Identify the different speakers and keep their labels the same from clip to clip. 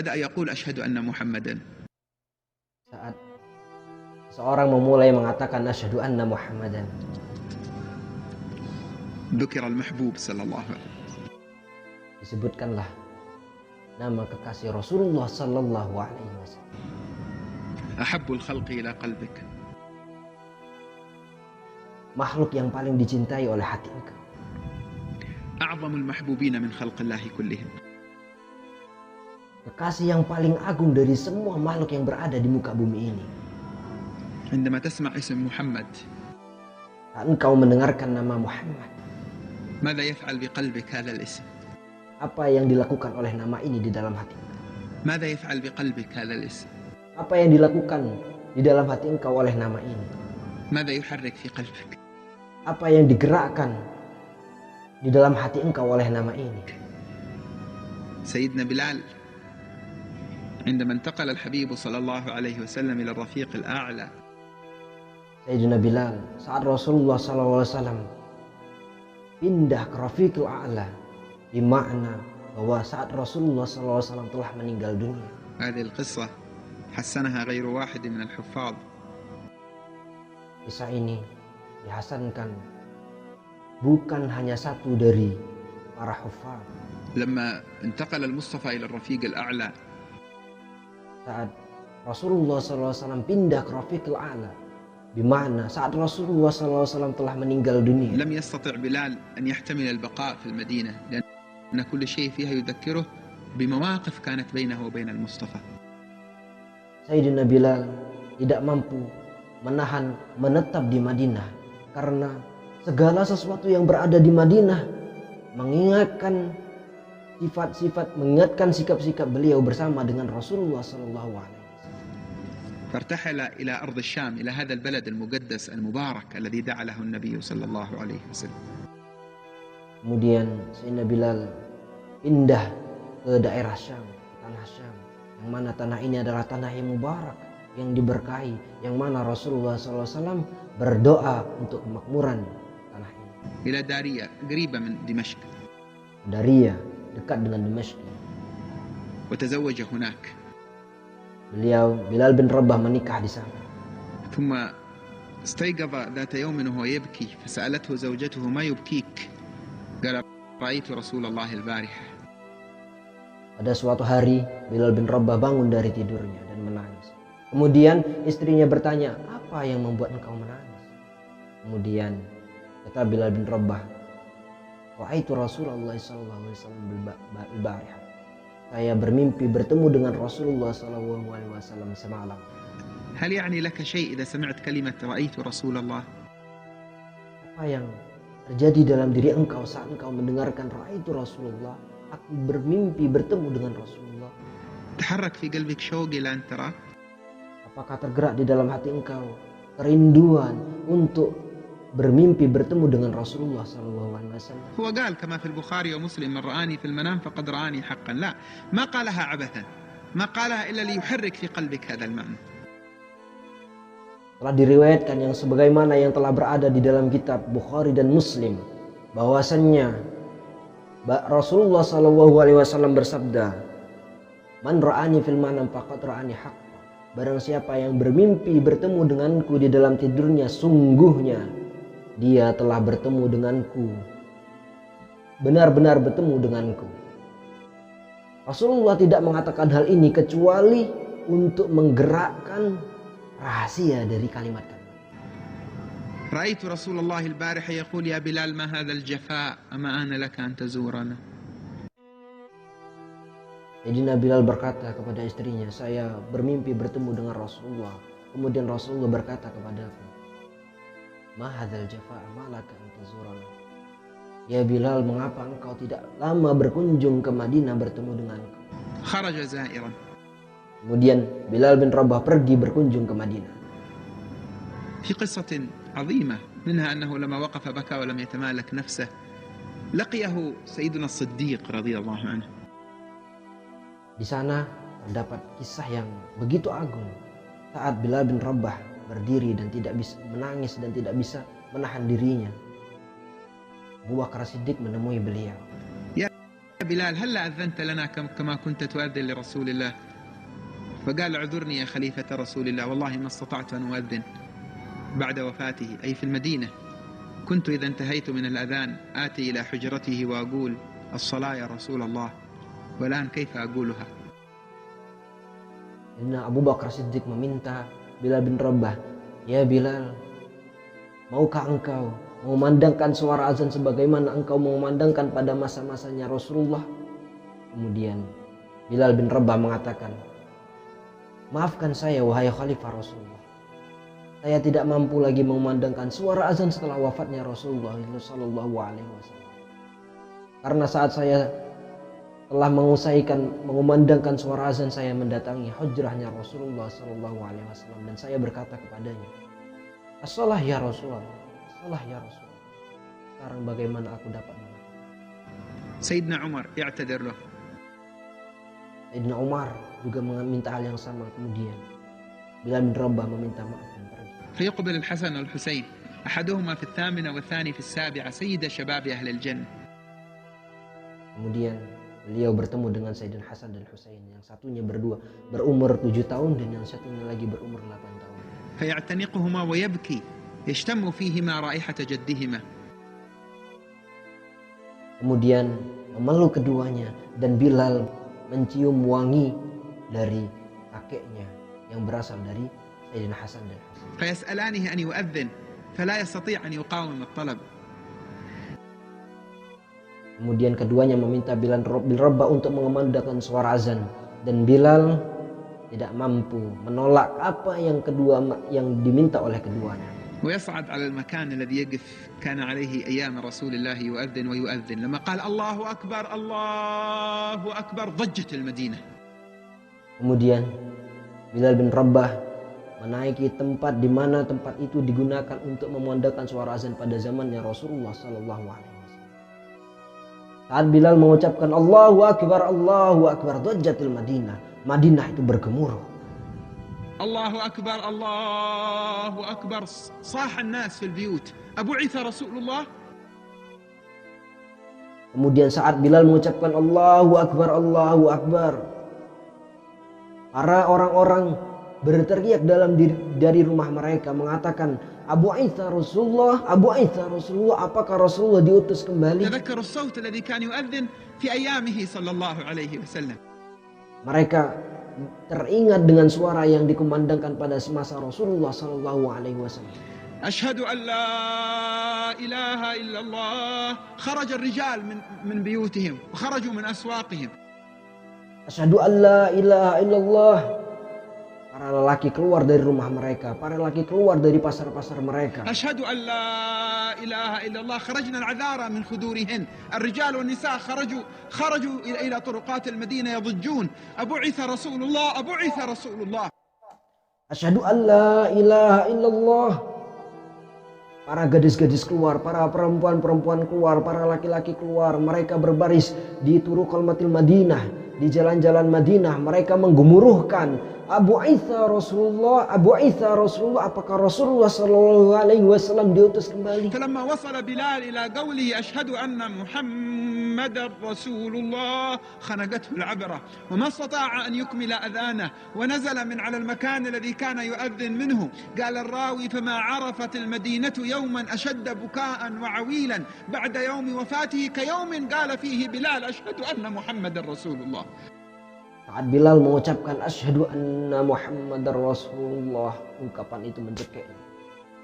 Speaker 1: بدأ يقول أشهد أن محمدا.
Speaker 2: Saat seorang memulai mengatakan asyhadu anna Muhammadan,
Speaker 1: ذكر المحبوب صلى الله عليه وسلم.
Speaker 2: disebutkanlah nama kekasih Rasulullah sallallahu alaihi wasallam.
Speaker 1: أحب الخلق إلى قلبك.
Speaker 2: Makhluk yang paling dicintai oleh hati engkau.
Speaker 1: أعظم المحبوبين من خلق الله كلهم.
Speaker 2: Kekasih yang paling agung dari semua makhluk yang berada di muka bumi ini.
Speaker 1: عندما تسمع اسم محمد
Speaker 2: Saat engkau mendengarkan nama Muhammad,
Speaker 1: ماذا يفعل بقلبك هذا الاسم؟
Speaker 2: apa yang dilakukan oleh nama ini di dalam hati engkau?
Speaker 1: ماذا يفعل بقلبك هذا الاسم؟
Speaker 2: Apa yang dilakukan di dalam hati engkau oleh nama ini?
Speaker 1: ماذا يحرك في قلبك؟
Speaker 2: Apa yang digerakkan di dalam hati engkau oleh nama ini?
Speaker 1: سيدنا بلال عندما انتقل الحبيب صلى الله عليه وسلم إلى الرفيق الأعلى
Speaker 2: Sayyidina Bilal, saat Rasulullah SAW pindah ke Rafiqul A'la, di makna bahwa saat Rasulullah SAW telah meninggal dunia.
Speaker 1: هذه القصة حسنها غير واحد من الحفاظ.
Speaker 2: Kisah ini dihasankan bukan hanya satu dari para hufaz.
Speaker 1: لما انتقل المصطفى إلى الرفيق الأعلى
Speaker 2: Saat Rasulullah SAW pindah ke Rafiqul A'la, di mana saat Rasulullah SAW telah meninggal dunia,
Speaker 1: لم يستطع بلال أن يحتمل البقاء في المدينة لأن كل شيء فيها يذكره بمواقف كانت بينه وبين المصطفى.
Speaker 2: Sayyidina Bilal tidak mampu menahan menetap di Madinah karena segala sesuatu yang berada di Madinah mengingatkan sifat-sifat, mengingatkan sikap-sikap beliau bersama dengan Rasulullah SAW.
Speaker 1: فارتحل إلى أرض الشام إلى هذا البلد المقدس المبارك الذي دعا له النبي صلى الله عليه وسلم.
Speaker 2: Kemudian Sayyidina Bilal pindah ke daerah Syam, tanah Syam, yang mana tanah ini adalah tanah yang mubarak, yang diberkahi, yang mana Rasulullah SAW berdoa untuk kemakmuran tanah ini.
Speaker 1: إلى دارية قريبة من دمشق.
Speaker 2: Daria, dekat dengan Dimashq.
Speaker 1: وتزوج هناك.
Speaker 2: Bilal bin Rabah menikah di sana.
Speaker 1: ثم استيقظ ذات يوم وهو يبكي فسألته زوجته ما يبكيك؟ قال رأيت رسول الله البارحة.
Speaker 2: Pada suatu hari Bilal bin Rabah bangun dari tidurnya dan menangis. Kemudian istrinya bertanya, apa yang membuat engkau menangis? Kemudian kata Bilal bin Rabah, Ra'aitu Rasulullah sallallahu alaihi wasallam al-bariha. Saya bermimpi bertemu dengan Rasulullah sallallahu alaihi wasallam semalam.
Speaker 1: هل يعني لك شيء إذا سمعت كلمة رأيت رسول الله؟
Speaker 2: Apa yang terjadi dalam diri engkau saat engkau mendengarkan Ra'aitu Rasulullah? Aku bermimpi bertemu dengan Rasulullah.
Speaker 1: تحرك في قلبك شوق إلى أن تراه؟
Speaker 2: Apakah tergerak di dalam hati engkau kerinduan untuk bermimpi bertemu dengan Rasulullah SAW?
Speaker 1: هو قال كما في البخاري ومسلم من رآني في المنام فقد رآني حقا. لا، ما قالها عبثا، ما قالها إلا ليحرك في قلبك هذا المعنى.
Speaker 2: Telah diriwayatkan yang sebagaimana yang telah berada di dalam kitab Bukhari dan Muslim, bahwasannya Rasulullah SAW bersabda, Man ra'ani fil manam faqad ra'ani haqqa. Barang siapa yang bermimpi bertemu denganku di dalam tidurnya, sungguhnya dia telah bertemu denganku, benar-benar bertemu denganku. Rasulullah tidak mengatakan hal ini kecuali untuk menggerakkan rahasia dari kalimat-kalimat.
Speaker 1: رأيت رسول الله البارحة يقول يا بلال ما هذا الجفاء أما آن لك أن تزورنا.
Speaker 2: Sayyidina Bilal berkata kepada istrinya, saya bermimpi bertemu dengan Rasulullah. Kemudian Rasulullah berkata kepadaku, Ma hadzal jafa' ma laka an tazurana. Ya Bilal, mengapa engkau tidak lama berkunjung ke Madinah bertemu denganku?
Speaker 1: خرج زائرا.
Speaker 2: Kemudian Bilal bin Rabah pergi berkunjung ke Madinah.
Speaker 1: في قصة عظيمة منها أنه لما وقف بكى ولم يتمالك نفسه لقيه سيدنا الصديق رضي الله عنه.
Speaker 2: Di sana terdapat kisah yang begitu agung. Saat Bilal bin Rabah berdiri dan tidak bisa menangis dan tidak bisa menahan dirinya, Abu Bakar Siddiq menemui beliau.
Speaker 1: يا بلال هل أذنت لنا كما كنت تؤذن لرسول الله؟ فقال اعذرني يا خليفة رسول الله، والله ما استطعت أن أؤذن بعد وفاته، أي في المدينة. كنت إذا انتهيت من الأذان آتي إلى حجرته وأقول الصلاة يا رسول الله، والآن كيف أقولها؟
Speaker 2: إن Abu Bakar Siddiq meminta Bilal bin Rabah, ya Bilal, maukah engkau mengumandangkan suara azan sebagaimana engkau mengumandangkan pada masa-masanya Rasulullah? Kemudian Bilal bin Rabah mengatakan, maafkan saya wahai Khalifah Rasulullah, saya tidak mampu lagi mengumandangkan suara azan setelah wafatnya Rasulullah Sallallahu Alaihi Wasallam. Karena saat saya telah mengumandangkan suara azan, saya mendatangi hujrahnya Rasulullah Sallallahu Alaihi Wasallam dan saya berkata kepadanya, as-salah ya Rasulullah, as-salah ya Rasulullah. Sekarang bagaimana aku dapat mengatakan?
Speaker 1: Sayyidina Umar i'tadir lahu.
Speaker 2: Sayyidina Umar juga meminta hal yang sama. Kemudian Bilal bin Rabah meminta maaf dan pergi.
Speaker 1: فيقبل الحسن والحسين أحدهما في 8 والثاني في 7 سيد شباب أهل الجنة.
Speaker 2: Kemudian beliau bertemu dengan Sayyidina Hasan dan Husain, yang satunya berumur 7 tahun dan yang satunya lagi berumur 8 tahun.
Speaker 1: فيعتنقهما ويبكي يشتم فيهما رائحة جدهما.
Speaker 2: Kemudian memeluk keduanya dan Bilal mencium wangi dari kakeknya yang berasal dari Sayyidina Hasan dan Husain.
Speaker 1: فيسألانه أن يؤذن فلا يستطيع أن يقاوم الطلب.
Speaker 2: Kemudian keduanya meminta Bilal bin Rabah untuk mengumandangkan suara azan dan Bilal tidak mampu menolak apa yang diminta oleh keduanya.
Speaker 1: ويصعد على المكان الذي يقف كان عليه أيام رسول الله يؤذن ويؤذن. لما قال الله أكبر الله أكبر ضجت المدينة.
Speaker 2: Kemudian Bilal bin Rabah menaiki tempat di mana tempat itu digunakan untuk memandangkan suara azan pada zamannya Rasulullah Sallallahu Alaihi Wasallam. Saat Bilal mengucapkan Allahu Akbar, dajjatil Madinah. Madinah itu bergemuruh.
Speaker 1: Allahu Akbar, صاح الناس في البيوت. أبو عيسى رسول الله.
Speaker 2: Kemudian saat Bilal mengucapkan Allahu Akbar, para orang-orang berteriak dari rumah mereka mengatakan, Abu Isa Rasulullah, apakah Rasulullah diutus kembali?
Speaker 1: تذكر الصوت الذي كان يؤذن في أيامه صلى الله عليه وسلم.
Speaker 2: Mereka teringat dengan suara yang dikumandangkan pada masa Rasulullah Sallallahu Alaihi Wasallam.
Speaker 1: أشهد أن لا إله إلا الله. خرج الرجال من بيوتهم وخرجوا من أسواقهم.
Speaker 2: Asyhadu an la ilaha illallah. Para lelaki keluar dari rumah mereka, para lelaki keluar dari pasar-pasar mereka.
Speaker 1: أشهد أن لا إله إلا الله. خرجنا العذارى من خدورهن. الرجال والنساء خرجوا إلى طرقات المدينة يضجون أبو عيسى رسول الله أبو عيسى رسول الله.
Speaker 2: Asyhadu an la ilaha illallah. Para gadis-gadis keluar, para perempuan-perempuan keluar, para laki-laki keluar. Mereka berbaris di Turuqul Madinah, di jalan-jalan Madinah. Mereka menggemuruhkan Abu Isa Rasulullah, apakah Rasulullah Sallallahu Alaihi Wasallam diutus kembali?
Speaker 1: فلما وصل بلال إلى قوله أشهد أن محمد رسول الله خنقته العبرة وما استطاع أن يكمل أذانه ونزل من على المكان الذي كان يؤذن منه. قال الراوي فما عرفت المدينة يوما أشد بكاء وعويلا بعد يوم وفاته كيوم قال فيه بلال أشهد أن محمد رسول الله.
Speaker 2: Saat Bilal mengucapkan asyhadu anna Muhammadar Rasulullah, ungkapan itu mencekik.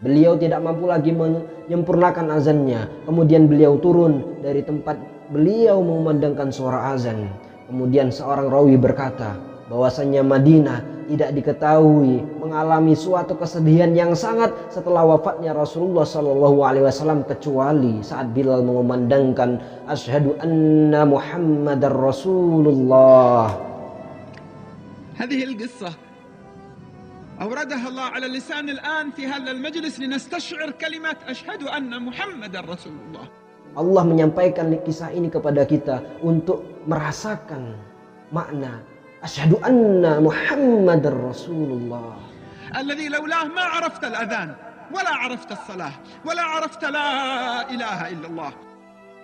Speaker 2: Beliau tidak mampu lagi menyempurnakan azannya. Kemudian beliau turun dari tempat beliau mengumandangkan suara azan. Kemudian seorang rawi berkata bahwasannya Madinah tidak diketahui mengalami suatu kesedihan yang sangat setelah wafatnya Rasulullah Sallallahu Alaihi Wasallam kecuali saat Bilal mengumandangkan asyhadu anna Muhammadar Rasulullah.
Speaker 1: هذه القصة أوردها الله على اللسان الآن في هذا المجلس لنستشعر كلمة أشهد أن محمد رسول الله.
Speaker 2: Allah menyampaikan kisah ini kepada kita untuk merasakan makna asyhadu anna Muhammadar Rasulullah.
Speaker 1: الذي لولاه ما عرفت الأذان ولا عرفت الصلاة ولا عرفت لا إله إلا الله.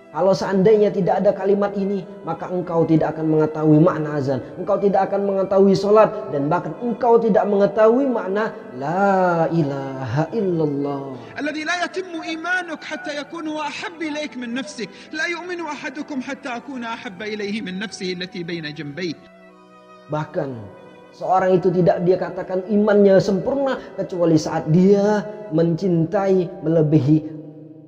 Speaker 2: Kalau seandainya tidak ada kalimat ini, maka engkau tidak akan mengetahui makna azan, engkau tidak akan mengetahui sholat, dan bahkan engkau tidak mengetahui makna la ilaha illallah.
Speaker 1: الذي لا يتم إيمانك حتى يكون هو أحب إليك من نفسك لا يؤمن أحدكم حتى أكون أحب إليه من نفسه التي بين جنبيه.
Speaker 2: Bahkan seorang itu tidak dia katakan imannya sempurna kecuali saat dia mencintai melebihi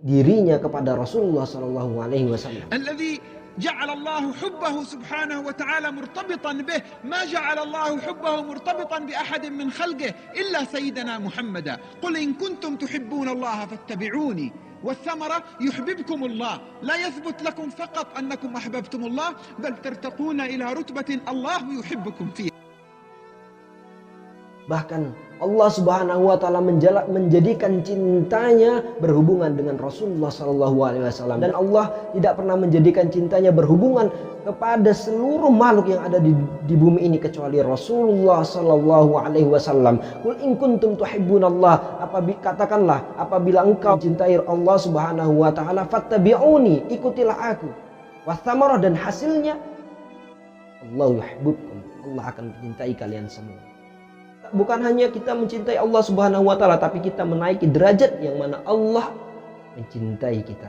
Speaker 2: dirinya kepada Rasulullah sallallahu alaihi wasallam.
Speaker 1: الذي جعل الله حبه سبحانه وتعالى مرتبطا به ما جعل الله حبه مرتبطا بأحد من خلقه إلا سيدنا محمدا. قل إن كنتم تحبون الله فاتبعوني والثمرة يحببكم الله. لا يثبت لكم فقط أنكم أحببتم الله بل ترتقون إلى رتبة الله يحبكم فيها.
Speaker 2: Bahkan Allah Subhanahu wa taala menjadikan cintanya berhubungan dengan Rasulullah sallallahu alaihi wasallam, dan Allah tidak pernah menjadikan cintanya berhubungan kepada seluruh makhluk yang ada di bumi ini kecuali Rasulullah sallallahu alaihi wasallam. Qul in kuntum tuhibbunallah, katakanlah apabila engkau mencintai Allah Subhanahu wa taala, fattabi'uni, ikutilah aku. Wathamarah, dan hasilnya Allah yuhibbukum, Allah akan mencintai kalian semua. Bukan hanya kita mencintai Allah Subhanahu wa taala, tapi kita menaiki derajat yang mana Allah mencintai kita.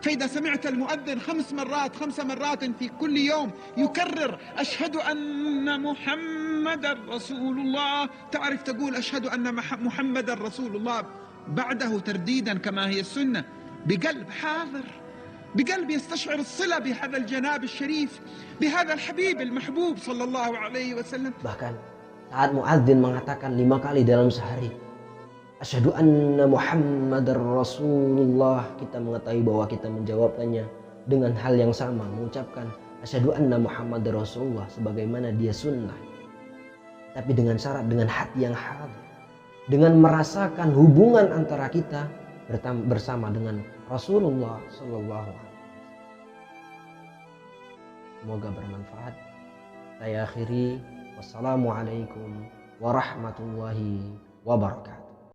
Speaker 1: فإذا سمعت المؤذن 5 مرات في كل يوم يكرر أشهد أن محمد رسول الله، تعرف تقول أشهد أن محمد رسول الله بعده ترديدا كما هي السنة بقلب حاضر، بقلب يستشعر الصلة بهذا الجناب الشريف، بهذا الحبيب المحبوب صلى الله عليه وسلم.
Speaker 2: Bahkan saat muadzin mengatakan 5 kali dalam sehari, asyhadu anna Muhammadar Rasulullah, kita mengetahui bahwa kita menjawabkannya dengan hal yang sama, mengucapkan asyhadu anna Muhammadar Rasulullah sebagaimana dia sunnah, tapi dengan syarat, dengan hati yang hadir, dengan merasakan hubungan antara kita bersama dengan Rasulullah sallallahu alaihi wasallam. Semoga bermanfaat. Saya akhiri. Wassalamualaikum warahmatullahi wabarakatuh.